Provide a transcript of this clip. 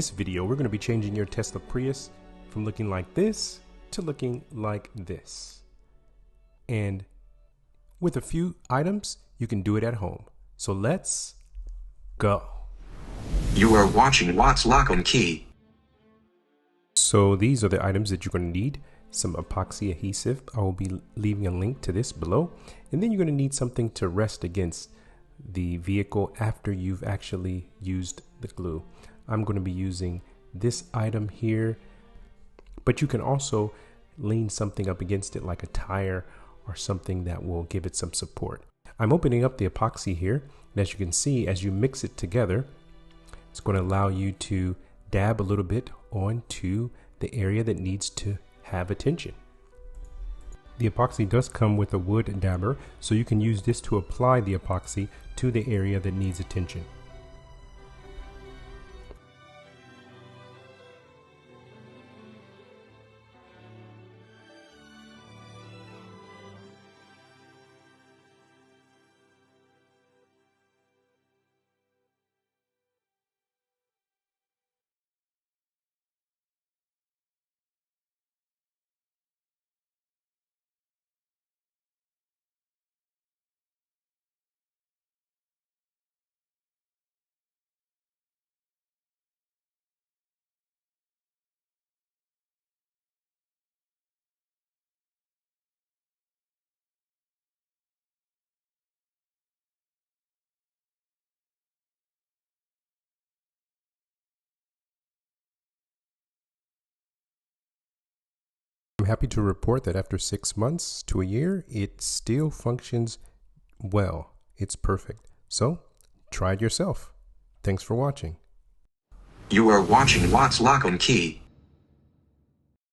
This video, we're going to be changing your Tesla Prius from looking like this to looking like this. And with a few items, you can do it at home. So let's go. You are watching What's Lock on Key. So these are the items that you're going to need. Some epoxy adhesive. I will be leaving a link to this below. And then you're going to need something to rest against the vehicle after you've actually used the glue. I'm going to be using this item here, but you can also lean something up against it like a tire or something that will give it some support. I'm opening up the epoxy here, and as you can see, as you mix it together, it's going to allow you to dab a little bit onto the area that needs to have attention. The epoxy does come with a wood dabber, so you can use this to apply the epoxy to the area that needs attention. I'm happy to report that after 6 months to a year, it still functions well. It's perfect. So try it yourself. Thanks for watching. You are watching What's Lock on Key.